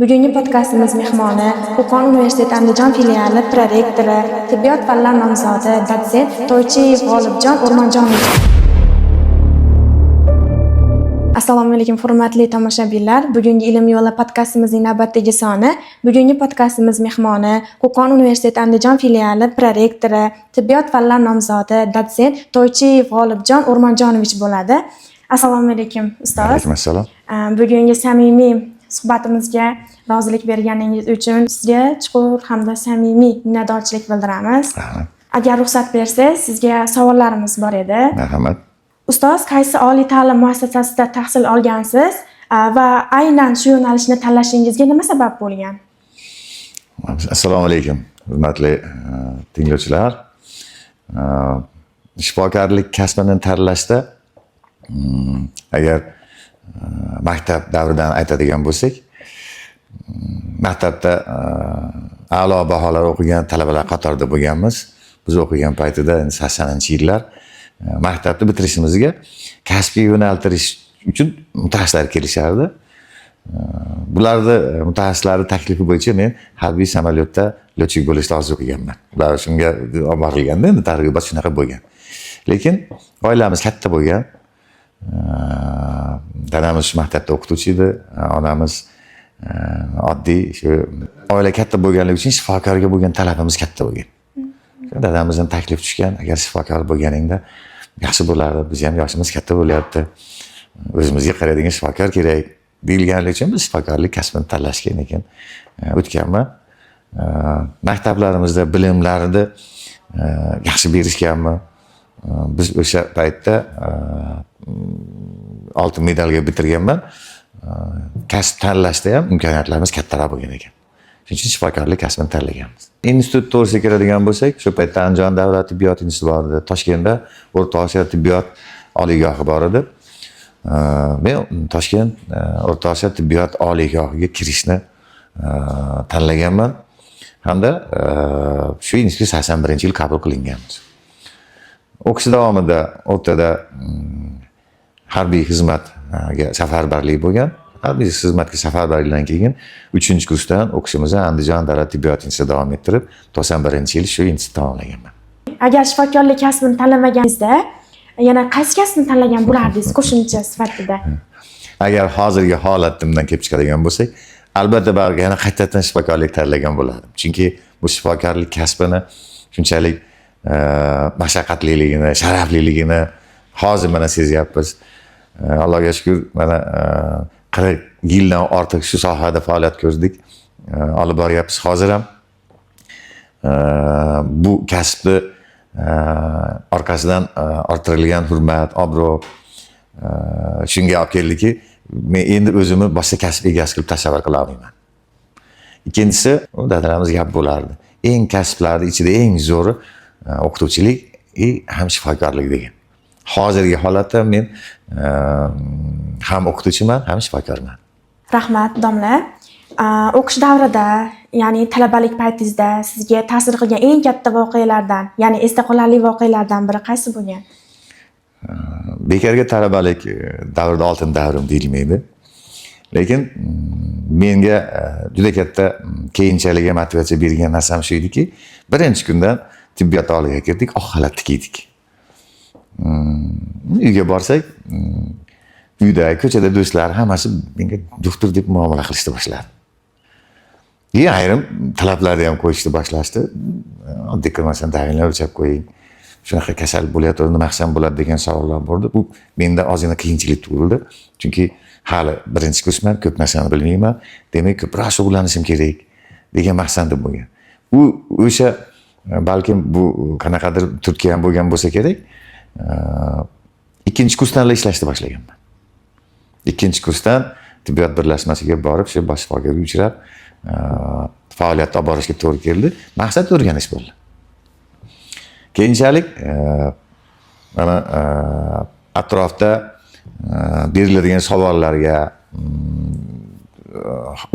Bugungi podkastimiz mehmoni Qo'qon universiteti Andijon filiali prorektori, tibbiyot fanlari nomzodi, dotsent To'ychiyev G'olibjon O'rmonjonovich. Assalomu alaykum, hurmatli tomoshabinlar. Bugungi Ilm yo'li podkastimizning navbatdagi soni. Bugungi podkastimiz mehmoni Qo'qon universiteti Andijon filiali prorektori, tibbiyot fanlari nomzodi, dotsent To'ychiyev G'olibjon O'rmonjonovich bo'ladi. Assalomu alaykum, ustoz. Alaykum assalom. Bugungi samimiy suhbatimizga rozilik berganingiz uchun sizga chuqur hamda samimiy minnatdorchilik bildiramiz. Agar ruxsat bersangiz, sizga savollarimiz bor edi. Marhamat. Ustoz, qaysi oliy ta'lim muassasasida tahsil olgansiz va aynan shu yo'nalishni tanlashingizga nima sabab bo'lgan? Assalomu alaykum, hurmatli tinglovchilar. Shifokorlik kasbini tanlashda agar maktab davridan aytadigan bo'lsak, maktabda a'lo baholar o'qigan talabalar qatorida bo'lganmiz. Biz o'qigan paytida 80-yillar maktabni bitirishimizga kasbga yo'naltirish uchun mutaxassislar kelishardi. Bularni mutaxassislari taklifi bo'yicha men harbiy samolyotda lotchik bo'lishni orzu qilganman. Ular shunga olib borilganda endi targ'ibot shunaqa bo'lgan. Lekin oilamiz katta bo'lgan. Dadamiz maktabda o'qituvchi edi, onamiz oddiy shu oila katta bo'lganligi uchun shifokorga bo'lgan talabimiz katta bo'lgan. Dadamizdan taklif tushgan, agar shifokor bo'lganingda yaxshi bo'lardi, biz ham yoshimiz katta bo'lyapti, o'zimizga qaraydigan shifokor kerak deyilganligi uchun biz shifokorlik kasbini tanlashga ekan o'tganman. Maktablarimizda bilimlarni yaxshi berishganmi? Biz o'sha paytda oltin medalga bitirganman. Kasb tanlashda ham imkoniyatlarimiz kattaroq bo'lgan ekan. Shuning uchun shifokorlik kasbini tanlaganmiz. Institut to'g'risiga keladigan bo'lsak, shu paytda Andijon davlat tibbiyot instituti bor edi. Toshkentda O'rta Osiyo tibbiyot oliygohi bor edi. Men Toshkent O'rta Osiyo tibbiyot oliygohiga kirishni tanlaganman. Hamda shu institut 81-yil qabul qilinganmiz. O'qish davomida o'rtada harbiy xizmatga safarbarlik bo'lgan. Harbiy xizmatga safarbarlikdan keyin 3-kursdan o'qishimizni Andijon davlat tibbiyot institutida davom ettirib, 91-yil shu institutni tamomlaganman. Agar shifokorlik kasbini tanlamaganingizda, yana qaysi kasbni tanlagan bo'lardingiz qo'shimcha sifatida? Agar hozirgi holatimdan kelib chiqadigan bo'lsak, albatta baribir yana qaytadan shifokorlik tanlagan bo'lardim. Chunki bu shifokorlik kasbini shunchalik mashaqqatliligini, sharafliligini hozir mana sezyapmiz. Allohga shukr, mana 40 yildan ortiq shu sohada faoliyat ko'rdik, olib boryapmiz. Hozir ham bu kasbni orqasidan orttirilgan hurmat, obro' shunga olib keldiki, men endi o'zimni boshqa kasb egasi qilib tasavvur qila olmayman. Ikkinchisi, dadalarimiz gap bo'lardi. Eng kasblarning ichida eng zo'ri o'qituvchilik ham shifokorlik degan. Hozirgi holatda men ham o'qituvchiman, ham shifokorman. Rahmat, domla. O'qish davrida, ya'ni talabalik paytingizda sizga ta'sir qilgan eng katta voqealardan, ya'ni esda qolarli voqealardan biri qaysi bo'lgan? Bekorga talabalik davrida oltin davrim deyilmaydi. Lekin menga juda katta keyinchalik motivatsiya bergan narsam shu ediki, birinchi kundan tibbiyot oliyga kirdik, oq xalatni kiydik. Uyga borsak, uyda, ko'chada do'stlar hammasi menga doktor deb muomala qilishni boshladi. Ayrim talablarni ham qo'yishni boshlashdi. Oddiy qilmasdan taxminlab o'lchab qo'ying. Shunaqa kasal bo'layotdi, nima qilsam bo'ladi degan savollar bo'ldi. Bu menda ozgina qiyinchilik tug'ildi. Chunki hali birinchi kursman, ko'p narsani bilmayman. Demak, ko'proq shug'ullanishim kerak degan maqsadim bo'lgan. O'sha balkim bu qanaqadir Turkiya ham bo'lgan bo'lsa kerak. Ikkinchi kursdan ishlashni boshlaganman. Ikkinchi kursdan tibbiyot birlashmasiga borib, shu bosh shifokorga uchrab, faoliyatni olib borishga to'g'ri keldi. Maqsad o'rganish bo'ldi. Keyinchalik mana atrofda beriladigan savollarga,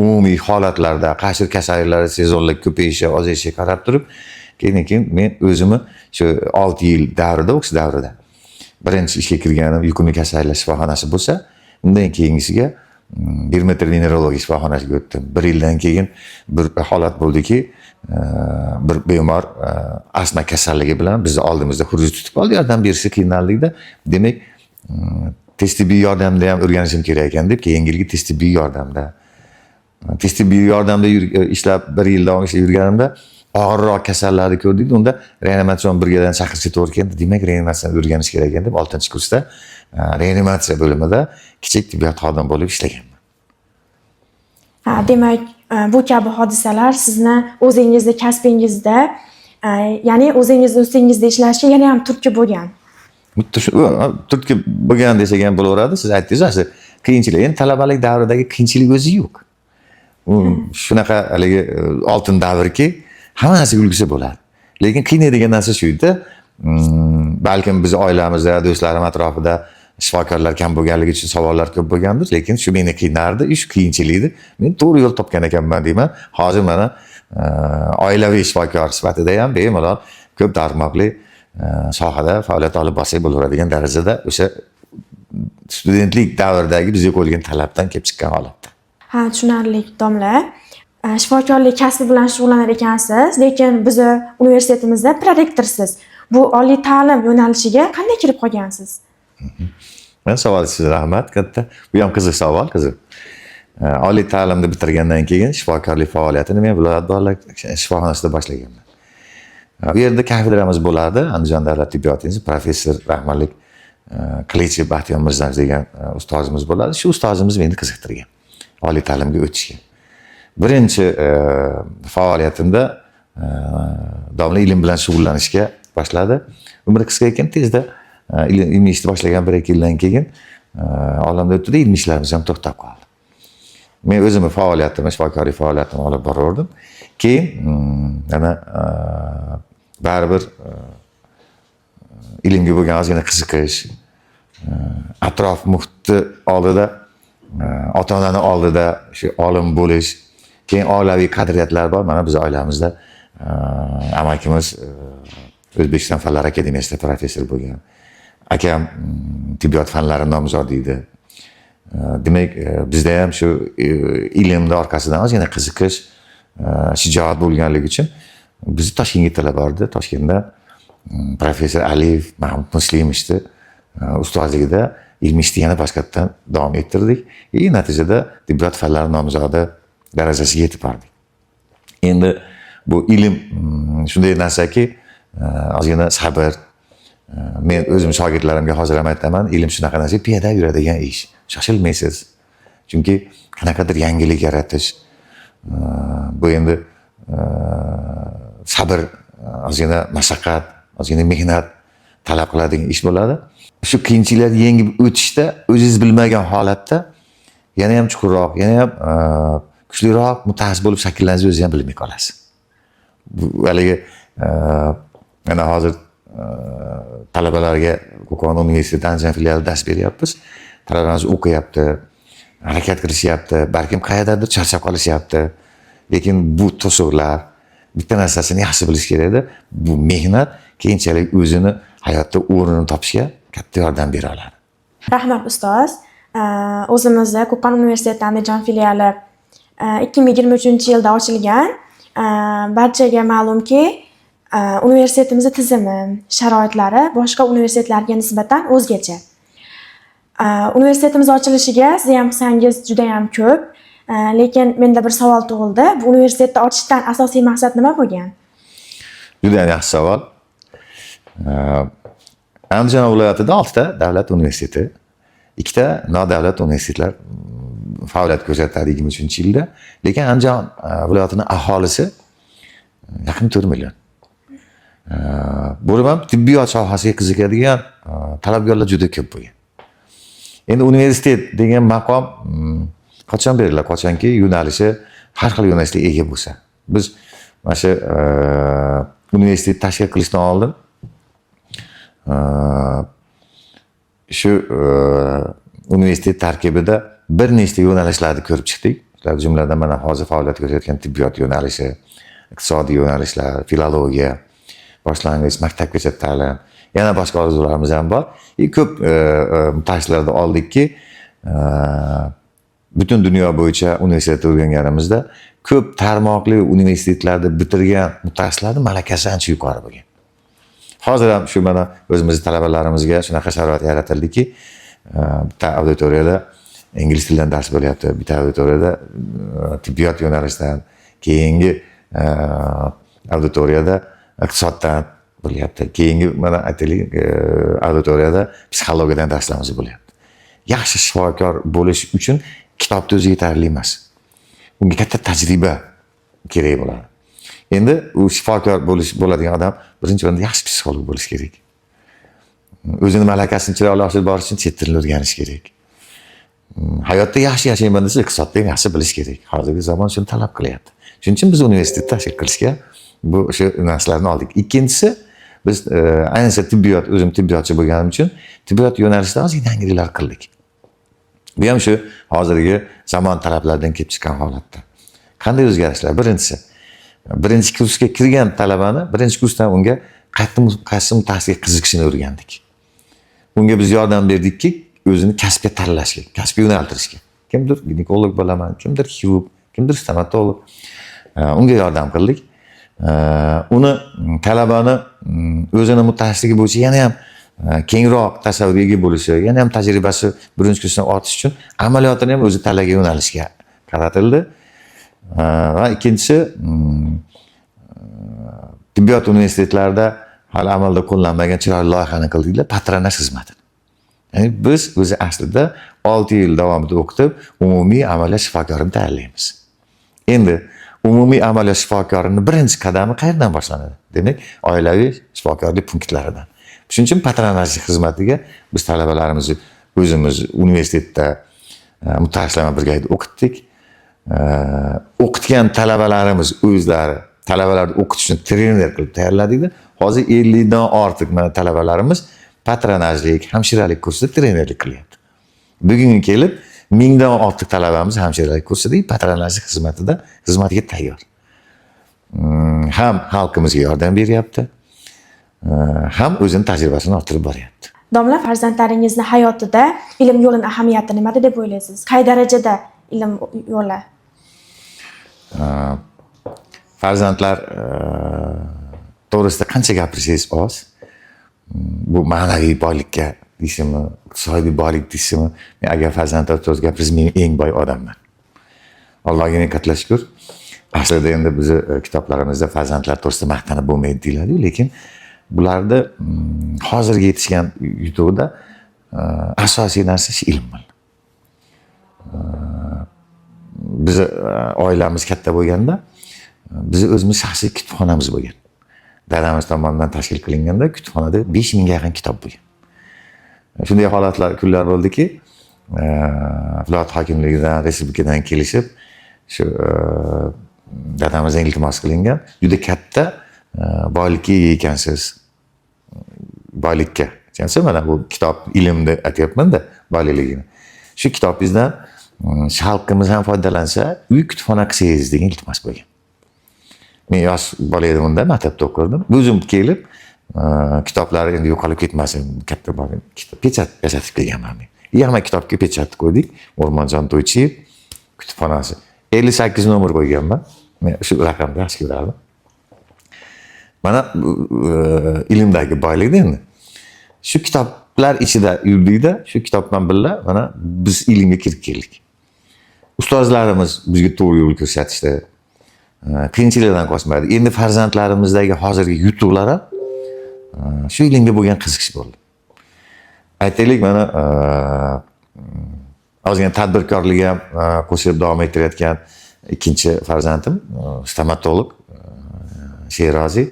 umumiy holatlarda qaysi kasalliklar sezonlik ko'payishi, ozayishiga qarab turib, keyin men o'zimni shu 6 yil davrida, o'qish davrida birinchi ishga kirganim yuqumli kasalliklar shifoxonasi bo'lsa, undan keyingisiga 1 metr nevrologiya shifoxonasiga o'tdim. 1 yildan keyin bir holat bo'ldiki, bir bemor astma kasalligi bilan bizni oldimizda xurujni tutib oldi, yordam berishga qiynaldikda. Demak, tez tibbiy yordamda ham o'rganishim kerak ekan deb, keyingi yilgi tez tibbiy yordamda ishlab 1 yil davom ishlab yurganimda og'irroq kasallarni ko'rdik. Unda reanimatsion brigadan chaqirishga to'g'ri keldi. Demak, reanimatsiyani o'rganish kerak ekan deb 6-kursda reanimatsiya bo'limida kichik tibbiyot xodimi bo'lib ishlaganman. Demak, bu kabi hodisalar sizni o'zingizning kasbingizda, ya'ni o'zingizning ustingizda ishlashga yana ham turtki bo'lgan. Turtki bo'lgan desak ham bo'laveradi. Siz aytdingiz, asli qiyinchilik. Endi talabalik davridagi qiyinchilik o'zi yo'q. U shunaqa haligi oltin davrki, hamma narsa ulgusi bo'ladi. Lekin qiynaydigan narsa shu-da, balkim biz oilamizda, do'stlarim atrofida shifokorlar kam bo'lganligi uchun savollar ko'p bo'lgandir, lekin shu meni qiynardi, shu qiyinchilikni men to'g'ri yo'l topgan ekanman deyman. Hozir mana oilaviy shifokor sifatida ham bemalol ko'p tarmoqli sohada faoliyat olib borsak bo'laveradigan darajada o'sha studentlik davridagi bizga qo'yilgan talabdan kelib chiqqan holatda. Tushunarli domla. Shifokorlik kasbi bilan shug'ullanar ekansiz, lekin biz universitetimizda prorektorsiz. Bu oliy ta'lim yo'nalishiga qanday kirib qolgansiz? Men savolingizga rahmat katta. Bu ham qiziq savol, qiziq. Oliy ta'limni bitirgandan keyin shifokorlik faoliyatini men viloyat bolalar shifoxonasida boshlaganman. Bu yerda kafedramiz bo'lardi. Andijon davlat tibbiyot instituti professor rahmatlik Qilichi Baxtiyor Mirzayev degan ustozimiz bo'ladi. Shu ustozimiz meni qiziqtirgan oliy ta'limga o'tishga. Birinchi faoliyatimda domla ilm bilan shug'ullanishga boshladi. Umri qisqa ekan, tezda ilmiy ishni boshlagan 1-2 yildan keyin olamda o'tdi-da, ilmiy ishlarimiz ham to'xtab qoldi. Men o'zimni faoliyatimni, shifokorlik faoliyatimni olib boraverdim. Keyin ana baribir ilmga bo'lgan ozgina qiziqish, atrof muhiti oldida, ota-onani oldida shu olim bo'lish, keyin oilaviy qadriyatlar bor. Mana biz oilamizda amakimiz O'zbekiston Fanlar akademiyasida professor bo'lgan. Akam tibbiyot fanlari nomzodi edi. Demak, bizda ham shu ilmni orqasidan ozgina qiziqish, shijoat bo'lganligi uchun bizni Toshkentga talab bordi. Toshkentda professor Aliyev Mahmud Muslimovni ustozligida ilmiy ishni yana boshqatdan davom ettirdik. Natijada tibbiyot fanlari nomzodi darajasiga yetib bordik. Endi bu ilm shunday narsaki, ozgina sabr. Men o'zim shogirdlarimga hozir ham aytaman, ilm shunaqa narsa, piyoda yuradigan ish. Shoshilmaysiz. Chunki qanaqadir yangilik yaratish, bu endi sabr, ozgina mashaqqat, ozgina mehnat talab qiladigan ish bo'ladi. Shu qiyinchiliklarni yengib o'tishda o'zingiz bilmagan holatda yana ham chuqurroq, yana ham kuchliroq mutaxassis bo'lib shakllanishingizni o'zingiz ham bilmay qolasiz. Bu haligi mana hozir talabalarga Qo'qon universiteti Andijon filialida dars beryapmiz. Talabalarimiz o'qiyapti, harakat qilishyapti, balkim qayerdadir charchab qolishyapti. Lekin bu to'siqlar, bitta narsasini yaxshi bilish kerak-da. Bu mehnat keyinchalik o'zini hayotda o'rnini topishga katta yordam bera oladi. Rahmat ustoz. O'zimizda Qo'qon universiteti Andijon filiali 2023-yilda ochilgan. Barchaga ma'lumki, universitetimizning tizimi, sharoitlari boshqa universitetlarga nisbatan o'zgacha. Universitetimiz ochilishiga siz ham qilsangiz juda ham ko'p, lekin menda bir savol tug'ildi. Bu universitetni ochishdan asosiy maqsad nima bo'lgan? Juda ham yaxshi savol. Andijon viloyatida 6 ta davlat universiteti, 2 ta nodavlat universitetlar faoliyat ko'rsatadi 23-yilda. Lekin Andijon viloyatining aholisi yaqin 4 million. Bu ham tibbiyot sohasiga qiziqadigan talabgorlar juda ko'p bo'lgan. Endi universitet degan maqom qachon beriladi? Qachonki yo'nalishi har xil yo'nalishga ega bo'lsa. Biz mana shu universitet tashkil qilishdan oldin shu universitet tarkibida bir nechta yo'nalishlarni ko'rib chiqdik. Shular jumladan mana hozir faoliyat ko'rsatgan tibbiyot yo'nalishi, iqtisodiy yo'nalishlar, filologiya, boshlang'ich maktabgacha ta'lim, yana boshqa orzularimiz ham bor. Ko'p mutaxassislarni oldikki, butun dunyo bo'yicha universitetda o'rganganimizda ko'p tarmoqli universitetlarda bitirgan mutaxassislarning malakasi ancha yuqori bo'lgan. Hozir ham shu mana o'zimiz talabalarimizga shunaqa sharoit yaratildiki, bitta auditoriyada ingliz tilidan dars bo'lyapti, bitta auditoriyada tibbiyot yo'nalishidan, keyingi auditoriyada iqtisoddan bo'lyapti, keyingi mana aytaylik auditoriyada psixologiyadan darslarimiz bo'lyapti. Yaxshi shifokor bo'lish uchun kitobda o'zi yetarli emas. Unga katta tajriba kerak bo'ladi. Endi u shifokor bo'ladigan odam birinchi o'rinda yaxshi psixolog bo'lish kerak. O'zini malakasini chiroyli oshirib borish uchun chet tilini o'rganish kerak. Hayotda yaxshi yashayman desa, iqtisodda ham yaxshi bilish kerak. Hozirgi zamon shuni talab qilyapti. Shuning uchun biz universitetda tashkil qilishga bu o'sha narsalarni oldik. Ikkinchisi, biz ayniqsa tibbiyot, o'zim tibbiyotchi bo'lganim uchun tibbiyot yo'nalishida ozgina yangiliklar qildik. Bu ham shu hozirgi zamon talablaridan kelib chiqqan holatda. Qanday o'zgarishlar? Birinchi kursga kirgan talabani birinchi kursdan unga qaysi mutaxassisga qiziqishini o'rgandik. Unga biz yordam berdikki, o'zini kasbga tanlashga, kasbga yo'naltirishga. Kimdir ginekolog bo'laman, kimdir xirurg, kimdir stomatolog. Unga yordam qildik. Uni talabani o'zini mutaxassisligi bo'yicha yana ham kengroq tasavvurga ega bo'lishi, yana ham tajribasi birinchi kursdan ortish uchun amaliyotini ham o'zi tanlagan yo'nalishga qaratildi. Va ikkinchisi, tibbiyot universitetlarida hali amalda qo'llanmagan chiroyli loyihani qildiklar, patronaj xizmati. Ya'ni biz o'zi aslida 6 yil davomida o'qitib, umumiy amaliyot shifokorini tayyorlaymiz. Endi umumiy amaliyot shifokorining birinchi qadami qayerdan boshlanadi? Demak, oilaviy shifokorlik punktlaridan. Shuning uchun patronaj xizmatiga biz talabalarimizni o'zimiz universitetda mutaxassislar bilan o'qitdik. O'qitgan talabalarimiz o'zlari talabalarni o'qitish uchun trener qilib tayyorladik-da. Hozir 50 dan ortiq mana talabalarimiz patronajlik, hamshiralik kursida trenerlik qilyapti. Bugunga kelib 1000 dan ortiq talabamiz hamshiralik kursida, patronajlik xizmatiga tayyor. Ham xalqimizga yordam beryapti, ham o'zining tajribasini orttirib boryapti. Domla, farzandlaringizni hayotida ilm yo'lini ahamiyati nimada deb o'ylaysiz? Qay darajada ilm yo'li? Farzandlar to'g'risida qancha gapirsangiz oz. Bu ma'naviy boylikka deysizmi, iqtisodiy boylik deysizmi? Men agar farzandlar to'g'risida gapirsangiz, men eng boy odamman. Allohga qatla shukr. Aslida endi biz kitoblarimizda farzandlar to'g'risida maqtanib bo'lmaydi deyiladi, lekin bularda hozirga yetishgan yutuqda asosiy narsa shu ilm. Biz oilamiz katta bo'lganda, biz o'zimiz shaxsiy kutubxonamiz bo'lgan. Dadamiz tomonidan tashkil qilinganda kutubxonada 5000 ga yaqin kitob bo'lgan. Shunday holatlar, kunlar bo'ldiki, viloyat hokimligidan, respublikadan kelishib, shu dadamizdan iltimos qilingan, juda katta boylikka ega ekansiz. Boylikka. Tushunsiz, mana bu kitob ilmni aytyapman-da, boyligini. Shu kitobingizdan xalqimiz ham foydalansa, uy kutubxona qilsangiz degan iltimos bo'lgan. Men yosh bola edim unda, maktabda o'qirdim. O'zim kelib, kitoblar endi yo'qolib ketmasin, katta bo'lgan kitob pechat yasatib kelganman men. Hamma kitobga pechat qo'ydik. O'rmonjon To'ychiyev kutubxonasi. 58 nomer qo'yganman. Men shu raqamni yaxshi ko'rardim. Mana ilmdagi boylik endi. Shu kitoblar ichida yurdikda, shu kitobdan birga mana biz ilmga kirib keldik. Ustozlarimiz bizga to'g'ri yo'l ko'rsatishdi. Qiyinchiliklardan qochmadi. Endi farzandlarimizdagi hozirgi yutuqlar shu ilmga bo'lgan qiziqish bo'ldi. Aytaylik, mana ozgina tadbirkorlik ham qo'shib davom ettirayotgan ikkinchi farzandim stomatolog Sherozi.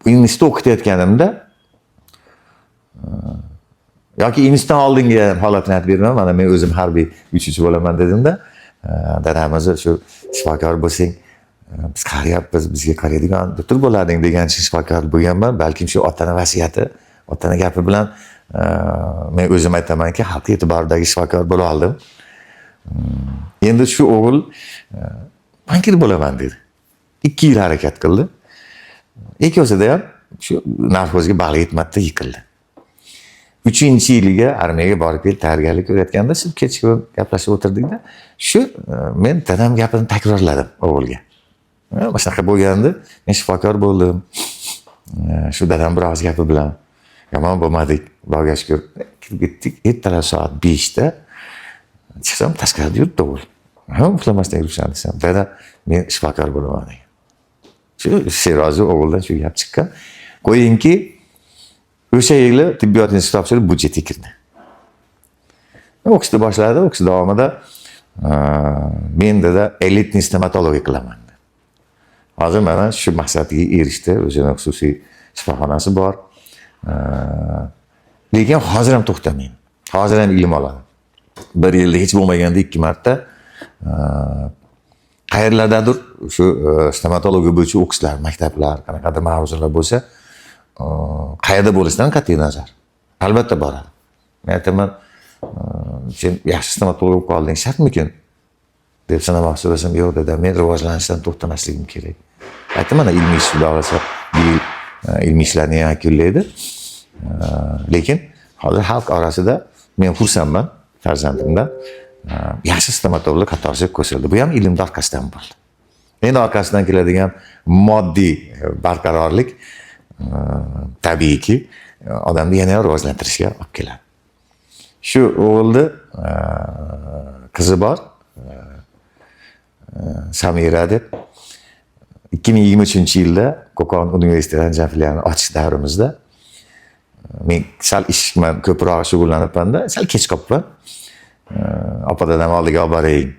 Institutda o'qitayotganimda yoki institutdan oldingi holatni aytib beraman. Mana men o'zim harbiy uchuvchi bo'laman dedimda, dadamiz shu shifokor bo'lsang, biz qarayapmiz, bizga qaraydigan doktor bo'lading degan shifokor bo'lganman. Balkim shu otaning vasiyati, otaning gapi bilan men o'zim aytamanki, xalq e'tiboridagi shifokor bo'la oldim. Endi shu o'g'il bankir bo'laman dedi. 2 yil harakat qildi. Ikkosida ham shu narxozga bog'liq yetmadi, yiqildi. 3-yiliga armiyaga borib kelib tayyorgarlik ko'rayotganda shu kechki gaplashib o'tirdikda shu men dadam gapini takrorladim o'g'ilga. Mana shunaqa bo'lgandi, men shifokor bo'ldim. Shu dadam biroz gapi bilan yomon bo'lmadik. Xudoga shukr. Kirib ketdik. Ertalab soat 5 da chiqsam tashqarida yuribdi o'g'il. Uxlamasdan yuribsan desam, dada men shifokor bo'laman degan. Shu Serozi o'g'ildan shu gap chiqqan. Qo'yingki, o'sha yili tibbiyot instituti topshirib budjetga kirdi. O'qishni boshladi, o'qish davomida men dada elitniy stomatologiya qilaman. Hozir mana shu maqsadga erishdi, o'zining xususiy shifoxonasi bor. Lekin hozir ham to'xtamaydi. Hozir ham ilm oladi. Bir yilda hech bo'lmaganda 2 marta qayerlardadir shu stomatologiya bo'yicha o'qishlar, maktablar, qanaqadir ma'ruzalar bo'lsa, qayerda bo'lishidan qat'iy nazar. Albatta boradi. Men aytaman, sen yaxshi stomatolog bo'lib qolding, shartmikin? deb sanamoqchi bo'lsam, yo'q dedim, men rivojlanishdan to'xtamasligim kerak. Aytaman, ilmiy ish davlasa, ilmiy ishlarni yakunlaydi. Lekin hozir xalq orasida men xursandman farzandimdan. Yaxshi stomatolog qatorasiga qo'shildi. Bu ham ilmni orqasidan bo'ldi. Endi orqasidan keladigan moddiy barqarorlik tabiiyki odamni yana rivojlantirishga olib keladi. Shu o'g'ilni qizi bor, Samira deb 2023-yilda Qo'qon universiteti Andijon filialini ochish davrimizda men sal ish bilan ko'proq shug'ullanibman-da, sal kech qolibman. Opa dadam oldiga olib boring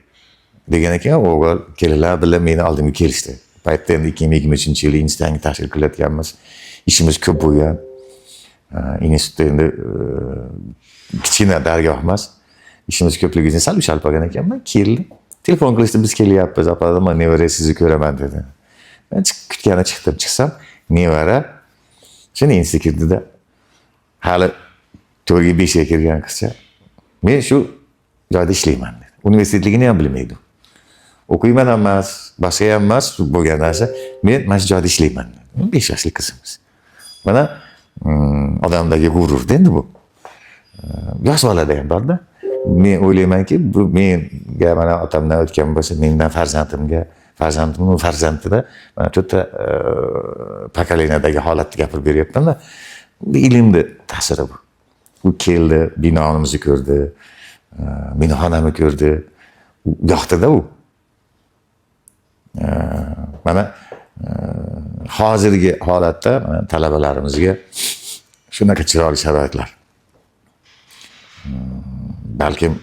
degan ekan, o'g'il kelinlar bilan meni oldimga kelishdi. Paytda endi 2023-yil institutni tashkil qilayotganmiz. Ishimiz ko'p bo'lgan. Institut endi kichkina dargoh emas. Ishimiz ko'pligi uchun sal ushalib qolgan ekanman. Keldi. Telefon qilishdi, biz kelyapmiz. Opa dadam, nevara sizni ko'raman dedi. Men kutgani chiqdim, chiqsam, nevara shuni institutga kirdida hali 4-5 ga kirgan qizcha. Men shu joyda ishlayman dedi. Universitetligini ham bilmaydi. O'qiyman emas, boshqa ham emas bo'lgan narsa. Men mana shu joyda ishlayman dedi. 5 yoshli qizimiz. Mana odamdagi g'urur endi bu. Yosh bolada ham bor-da. Men o'ylaymanki, bu menga mana otamdan o'tgan bo'lsa, mendan farzandimning farzandida mana to'rtta pokoleniyadagi holatni gapirib beryapman-da. Bu ilmni ta'siri bu. U keldi, binonimizni ko'rdi, mehmonxonamni ko'rdi. Yoqdi-da u. Mana hozirgi holatda talabalarimizga shunaqa chiroyli sharoitlar. Balkim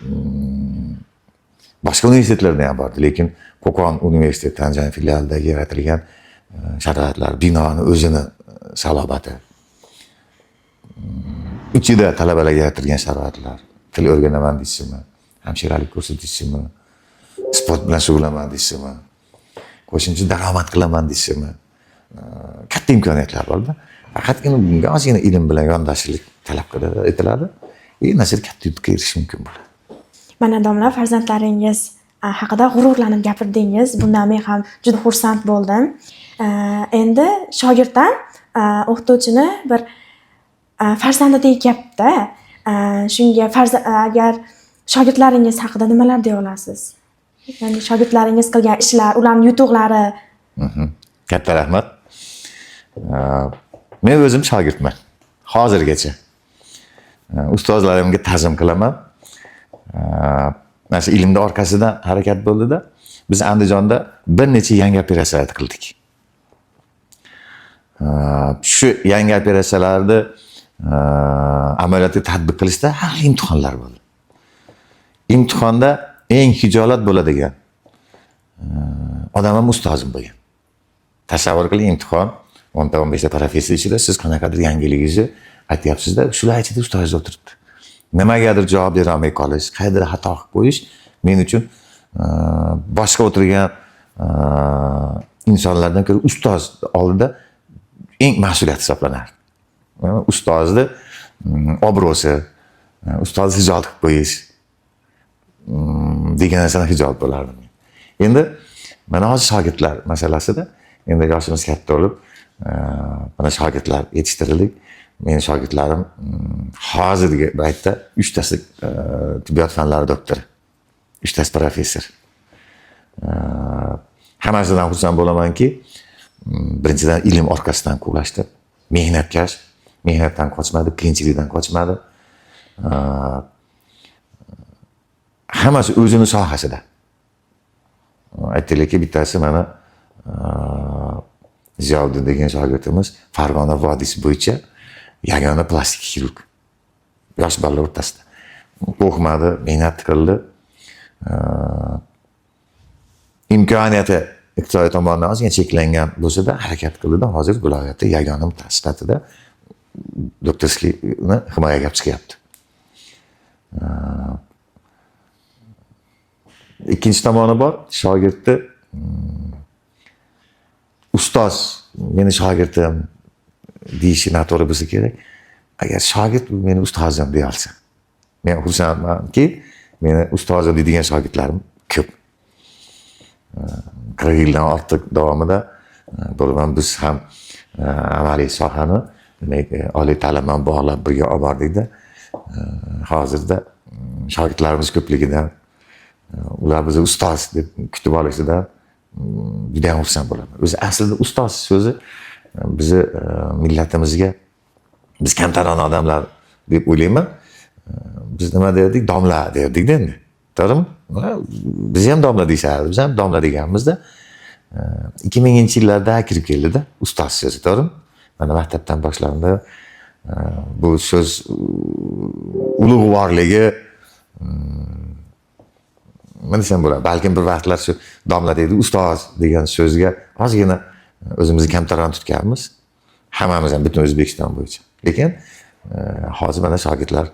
boshqa universitetlarda ham bordi, lekin Qo'qon universiteti Andijon filialidagi yaratilgan sharoitlar, binoni o'zini salobati, ichida talabalarga yaratilgan sharoitlar, til o'rganaman deysizmi, hamshiralik ko'rsatishmi, sport bilan shug'ullanaman deysizmi, qo'shimcha daromad qilaman deysizmi, katta imkoniyatlar borda. Faqatgina bunga ozgina ilm bilan yondashishlik talab etiladi. Nasib katta yutuqqa erishish mumkin bo'ladi. Mana domla, farzandlaringiz haqida g'ururlanib gapirdingiz. Bundan men ham juda xursand bo'ldim. Endi shogirddan o'qituvchini bir farzandi deyapti. Shunga agar shogirdlaringiz haqida nimalar deya olasiz? Ya'ni shogirdlaringiz qilgan ishlar, ularning yutuqlari. Katta rahmat. Men o'zim shogirdman. Hozirgacha. Ustozlarimga ta'zim qilaman. Mana shu ilmni orqasida harakat bo'ldi-da. Biz Andijonda bir necha yangi operatsiyalar qildik. Shu yangi operatsiyalarni amaliyotga tatbiq qilishda har imtihonlar bo'ldi. Imtihonda eng hijolat bo'ladigan odam ham ustozim bo'lgan. Tasavvur qiling, imtihon 10-15 ta professor ichida siz qanaqadir yangiligingizni aytyapsiz-da, shular ichida ustoz o'tiribdi. Nimagadir javob bera olmay qolish, qayerdir xato qilib qo'yish men uchun boshqa o'tirgan insonlardan ko'ra ustoz oldida eng mas'uliyat hisoblanardi. Ustozni obro'si, ustozni hijolat qilib qo'yish degan narsadan hijolat bo'lardim. Endi mana hozir shogirdlar masalasida endi yoshimiz katta bo'lib, mana shogirdlar yetishtirildik. Meni shogirdlarim hozirgi paytda 3 tasi tibbiyot fanlari doktori, 3 tasi professor. Hammasidan xursand bo'lamanki, birinchidan ilm orqasidan quvlashdi. Mehnatkash, mehnatdan qochmadi, qiyinchilikdan qochmadi. Hammasi o'zini sohasida. Aytaylikki, bittasi mana Ziyovuddin degan shogirdimiz Farg'ona vodiysi bo'yicha yagona plastik xirurg. Yosh bolalar o'rtasida. O'qimadi, mehnat qildi. Imkoniyati iqtisodiy tomondan ozgina cheklangan bo'lsa-da harakat qildi. Hozir viloyatda yagona mutaxassis sifatida doktorskini himoyaga olib chiqyapti. Ikkinchi tomoni bor, shogirdni ustoz, meni shogirdim deyishi noto'g'ri bo'lsa kerak. Agar shogird meni ustozim deya olsa, men xursandmanki, meni ustozim deydigan shogirdlarim ko'p. 40 yildan ortiq davomida bo'lgan biz ham amaliy sohani oliy ta'lim bilan bog'lab birga olib bordik-da. Hozirda shogirdlarimiz ko'pligidan ular bizni ustoz deb kutib olishidan juda ham xursand bo'laman. O'zi aslida ustoz so'zi bizni millatimizga, biz kamtarona odamlar deb o'ylayman. Biz nima derdik? Domla derdik-da endi. To'g'rimi? Biz ham domla deyishardi, biz ham domla deganmizda 2000-yillarda kirib keldi-da ustoz so'zi, to'g'rimi? Mana maktabdan boshlandi. Bu so'z ulug'vorligi nima desam bo'ladi? Balkim bir vaqtlar shu domla deydi, ustoz degan so'zga ozgina o'zimizni kamtarona tutganmiz. Hammamiz ham butun O'zbekiston bo'yicha. Lekin hozir mana shogirdlar,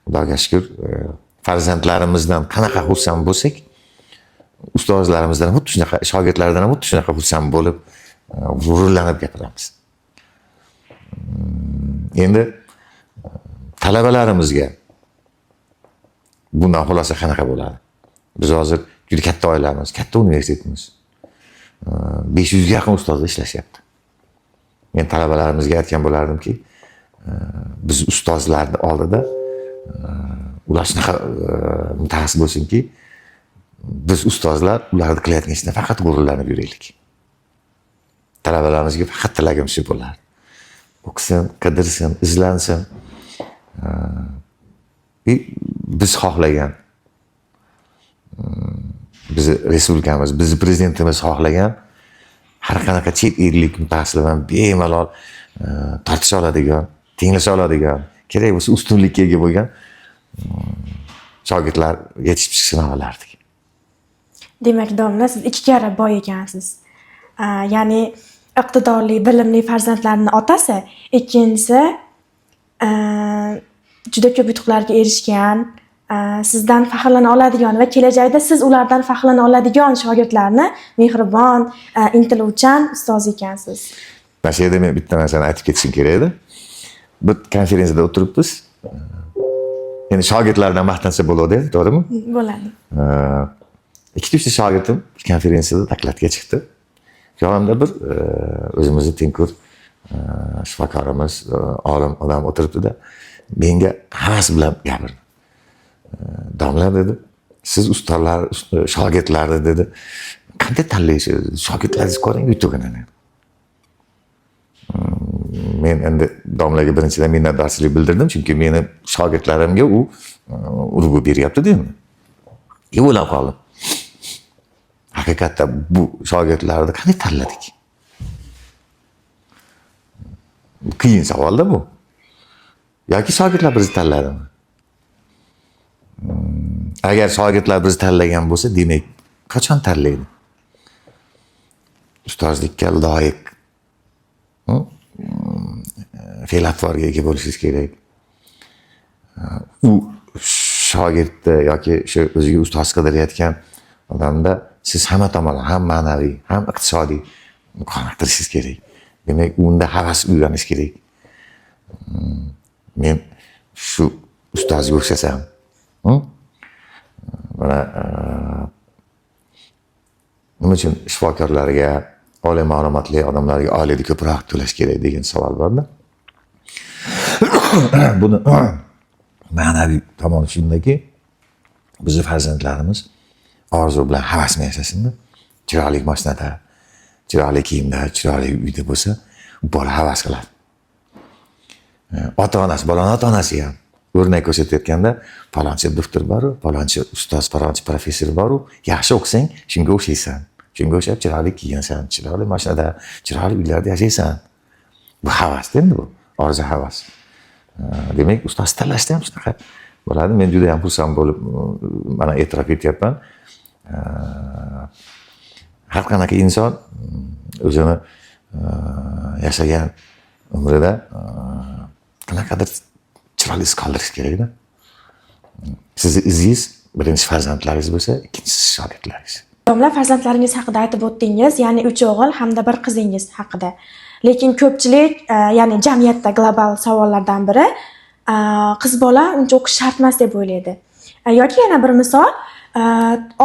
Xudoga shukr, farzandlarimizdan qanaqa xursand bo'lsak, ustozlarimizdan xuddi shunaqa, shogirdlardan ham xuddi shunaqa xursand bo'lib, g'ururlanib gapiramiz. Endi talabalarimizga bundan xulosa qanaqa bo'ladi? Biz hozir juda katta oilamiz, katta universitetimiz. 500 ga yaqin ustozlar ishlashyapti. Men talabalarimizga aytgan bo'lardimki, biz ustozlarni oldida ular shunaqa mutaxassis bo'lsinki, biz ustozlar ularni qilayotgan ishdan faqat g'ururlanib yuraylik. Talabalarimizga faqat tilagim shu bo'lardi. O'qisin, qidirsin, izlansin. Biz xohlagan, bizni respublikamiz, bizni prezidentimiz xohlagan har qanaqa chet ellik mutaxassislar bilan bemalol tortisha oladigan, tenglasha oladigan, kerak bo'lsa ustunlikka ega bo'lgan shogirdlar yetishib chiqishini xohlardik. Demak, domla, siz ikki karra boy ekansiz. Ya'ni iqtidorli, bilimli farzandlarning otasi, ikkinchisi juda ko'p yutuqlarga erishgan, sizdan faxrlana oladigan va kelajakda siz ulardan faxrlana oladigan shogirdlarni mehribon, intiluvchan ustoz ekansiz. Mana shu yerda men bitta narsani aytib ketishim kerak edi. Bir konferensiyada o'tiribmiz. Ya'ni shogirdlardan maqtansa bo'ladi, to'g'rimi? Bo'ladi. Ikkita shogirdim konferensiyada taklatga chiqdi. Yonimda bir o'zimizni tengqur shifokorimiz, olim odam o'tiribdi-da, menga havas bilan gapirdi. Domla dedi, siz ustalar, shogirdlarni dedi, qanday tanlaysiz? Shogirdlaringiz ko'ring yutug'ini. Men endi domlaga birinchidan minnatdorchilik bildirdim, chunki meni shogirdlarimga u urg'u beryapti-da endi. O'ylab qoldim. Haqiqatda bu shogirdlarni qanday tanladik? Qiyin savol-da bu. Yoki shogirdlar bizni tanladimi? Agar shogirdlar bizni tanlagan bo'lsa, demak, qachon tanlaydi? Ustozlikka loyiq fe'l-atvorga ega bo'lishingiz kerak. U shogirdni yoki shu o'ziga ustoz qidirayotgan odamda siz hamma tomondan, ham ma'naviy, ham iqtisodiy qoniqtirishingiz kerak. Demak, unda havas uyg'onish kerak. Men shu ustozga o'xshasam, mana nima uchun shifokorlarga, oliy ma'lumotli odamlarga oilada ko'proq to'lash kerak degan savol borda. Buni ma'naviy tomoni shundaki, bizni farzandlarimiz orzu bilan havas bilan yashasinda. Chiroyli mashinada, chiroyli kiyimda, chiroyli uyda bo'lsa, bola havas qiladi. Ota-onasi, bolaning ota-onasi ham o'rnak ko'rsatayotganda, palonchi doktor bor, palonchi ustoz, palonchi professor bor, yaxshi o'qisang, shunga o'xshaysan. Shunga o'xshab chiroyli kiyinsan, chiroyli mashinada, chiroyli uylarda yashaysan. Bu havas endi bu, orzu havas. Demak, ustoz tanlashda ham shunaqa bo'ladi. Men juda ham xursand bo'lib, mana e'tirof etyapman. Har qanaqa inson o'zini yashagan umrida qanaqadir chiroyli iz qoldirish kerakda. Sizni izingiz birinchi farzandlaringiz bo'lsa, ikkinchisi shogirdlaringiz. Domla, farzandlaringiz haqida aytib o'tdingiz, ya'ni 3 o'g'il hamda 1 qizingiz haqida. Lekin ko'pchilik, ya'ni jamiyatda global savollardan biri, qiz bola uncha o'qish shart emas deb o'ylaydi. Yoki yana bir misol,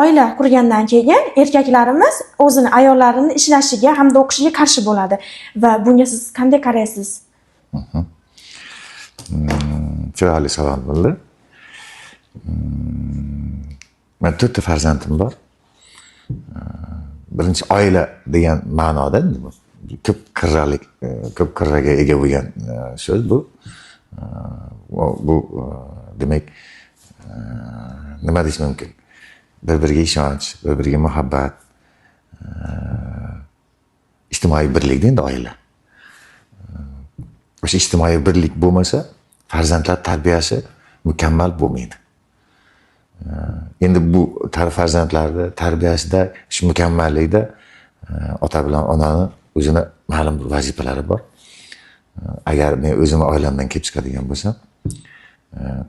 oila qurgandan keyin erkaklarimiz o'zini ayollarini ishlashiga hamda o'qishiga qarshi bo'ladi va bunga siz qanday qaraysiz? Chiroyli savol bo'ldi. Men 4 ta farzandim bor. Birinchi oila degan ma'noda ko'p qirralik, ko'p qirraga ega bo'lgan so'z bu. Bu demak nima deyish mumkin? Bir-biriga ishonch, bir-biriga muhabbat, ijtimoiy birlik endi oila. O'sha ijtimoiy birlik bo'lmasa, farzandlar tarbiyasi mukammal bo'lmaydi. Endi bu farzandlarni tarbiyasida, shu mukammallikda ota bilan onani o'zini ma'lum bir vazifalari bor. Agar men o'zimni oilamdan kelib chiqadigan bo'lsam,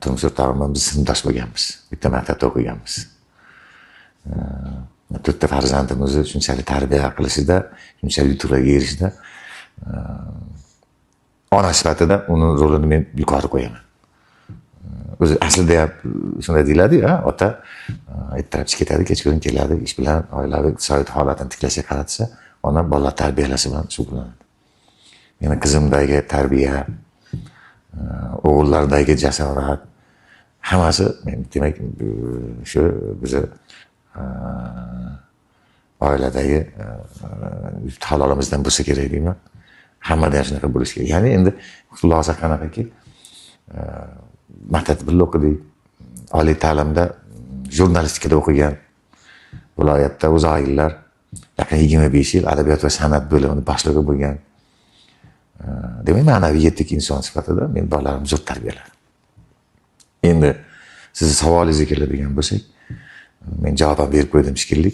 turmush o'rtog'im biz sinfdosh bo'lganmiz, bitta maktabda o'qiganmiz. 4 ta farzandimizni shunchalik tarbiya qilishida, shunchalik yutuqlarga erishishda ona sifatida uni rolini men yuqori qo'yaman. O'zi aslida ham shunday deyiladi-ku, ota ertalab ketadi, kechqurun keladi, ish bilan oilaviy iqtisodiy holatini tiklashga qaratsa, ona bolalar tarbiyalashi bilan shug'ullanadi. Meni qizimdagi tarbiya, o'g'illardagi jasorat, hammasi demak shu bizni oiladagi halolimizdan bo'lsa kerak deyman. Hammada ham shunaqa bo'lishi kerak. Ya'ni endi xulosa qanaqaki, maktabda birga o'qidik, oliy ta'limda jurnalistikada o'qigan, viloyatda o'zi yillar, yaqin 25 yil adabiyot va san'at bo'limini boshlig'i bo'lgan. Demak, ma'naviy yetuk inson sifatida men bolalarimni zo'r tarbiyaladim. Endi sizni savolingizga keladigan bo'lsak, men javob berib qo'ydim shekilli.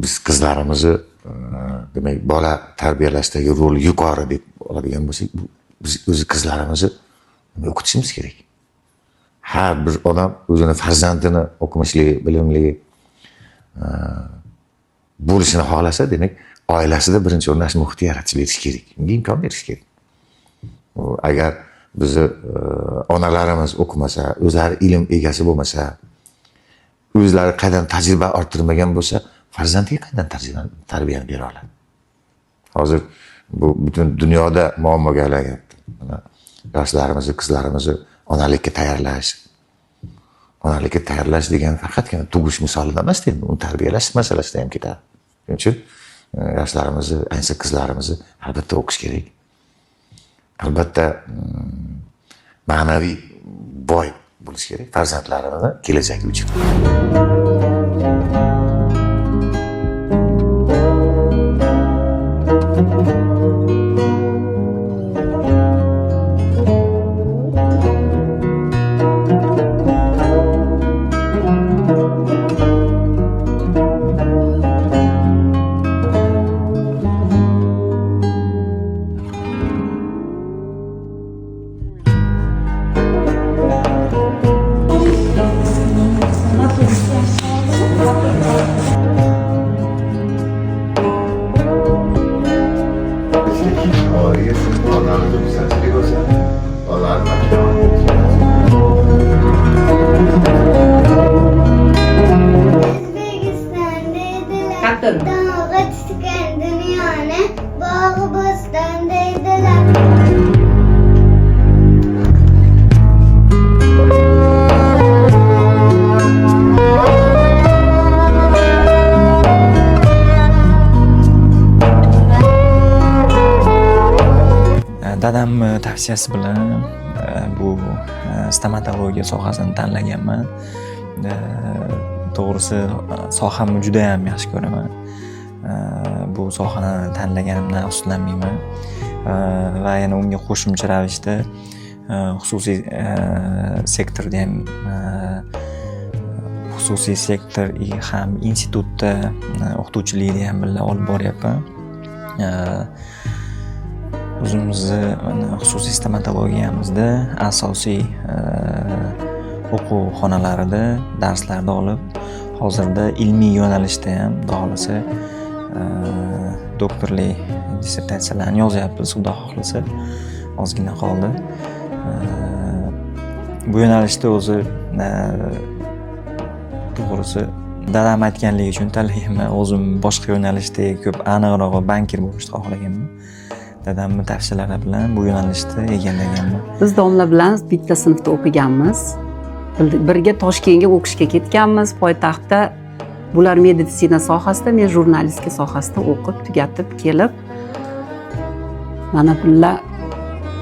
Biz qizlarimizni demak bola tarbiyalashdagi rol yuqori deb oladigan bo'lsak, biz o'z qizlarimizni o'qitishimiz kerak. Har bir odam o'zini farzandini o'qimishli, bilimli bo'lishini xohlasa, demak oilasida birinchi o'rinda shu muhit yaratib berish kerak. Unga imkon berish kerak. Agar bizni onalarimiz o'qimasa, o'zlari ilm egasi bo'lmasa, o'zlari qaydan tajriba orttirmagan bo'lsa, farzandiga qaydan tarbiyani bera oladi? Hozir bu butun dunyoda muammoga aylanyapti. Mana yoshlarimizni, qizlarimizni onalikka tayyorlash. Onalikka tayyorlash degan faqatgina tug'ish misolida emas, endi uni tarbiyalash masalasida ham ketadi. Shuning uchun yoshlarimizni, ayniqsa qizlarimizni albatta o'qish kerak. Albatta ma'naviy boy bo'lish kerak farzandlarimizni kelajagi uchun. tavsiyasi bilan bu stomatologiya sohasini tanlaganman. To'g'risi sohamni juda ham yaxshi ko'raman. Bu sohani tanlaganimdan afsuslanmayman. Va yana unga qo'shimcha ravishda xususiy sektorda ham xususiy sektor ham institutda o'qituvchilikni ham birga olib boryapman. O'zimizni xususiy stomatologiyamizda asosiy o'quv xonalarida darslarni olib, hozirda ilmiy yo'nalishda ham xohlasa doktorlik dissertatsiyalarni yozyapmiz, xudo xohlasa. Ozgina qoldi. Bu yo'nalishda o'zi to'g'risi dadam aytganligi uchun tanlayapman. O'zim boshqa yo'nalishda ko'p aniqroq bankir bo'lishni xohlaganman. Dadamni tavsiyalari bilan bu yo'nalishda egallaganman. Biz domla bilan bitta sinfda o'qiganmiz. Birga Toshkentga o'qishga ketganmiz. Poytaxtda bular meditsina sohasida, men jurnalistika sohasida o'qib, tugatib kelib, mana bular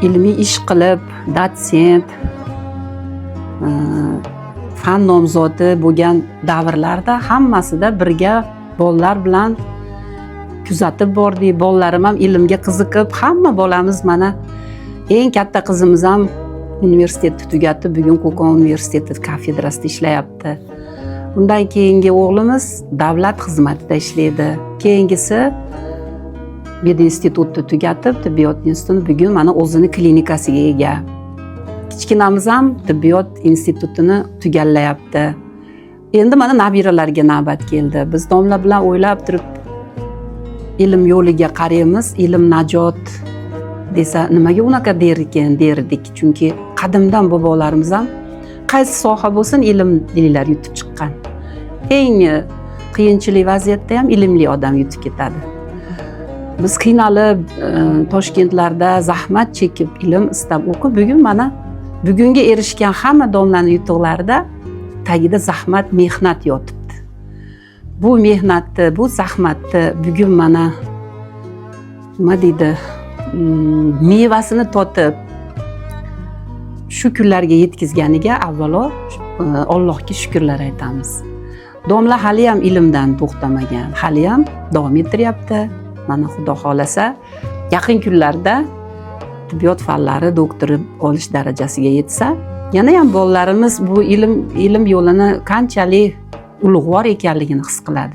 ilmiy ish qilib, dotsent, fan nomzodi bo'lgan davrlarda hammasida birga bolalar bilan kuzatib bordik. Bolalarim ham ilmga qiziqib, hamma bolamiz mana eng katta qizimiz ham universitetni tugatib, bugun Qo'qon universiteti kafedrasida ishlayapti. Undan keyingi o'g'limiz davlat xizmatida ishlaydi. Keyingisi medinstitutni tugatib, tibbiyot institutini bugun mana o'zini klinikasiga ega. Kichkinamiz ham tibbiyot institutini tugallayapti. Endi mana nabiralarga navbat keldi. Biz domla bilan o'ylab turib ilm yo'liga qaraymiz, ilm najot desa nimaga unaqa derdik. Chunki qadimdan bobolarimiz ham qaysi soha bo'lsin ilm dililar yutib chiqqan. Eng qiyinchilik vaziyatda ham ilmli odam yutib ketadi. Biz qiynalib Toshkentlarda zahmat chekib ilm istab o'qib, bugun mana bugunga erishgan hamma domlaning yutuqlarida tagida zahmat, mehnat yotibdi. Bu mehnatni, bu zahmatni bugun mana nima deydi, mevasini totib shu kunlarga yetkazganiga avvalo Allohga shukrlar aytamiz. Domla hali ham ilmdan to'xtamagan, hali ham davom ettiryapti. Mana xudo xolasa yaqin kunlarda tibbiyot fanlari doktori olish darajasiga yetsa, yana ham bolalarimiz bu ilm yo'lini qanchalik ulug'vor ekanligini his qiladi.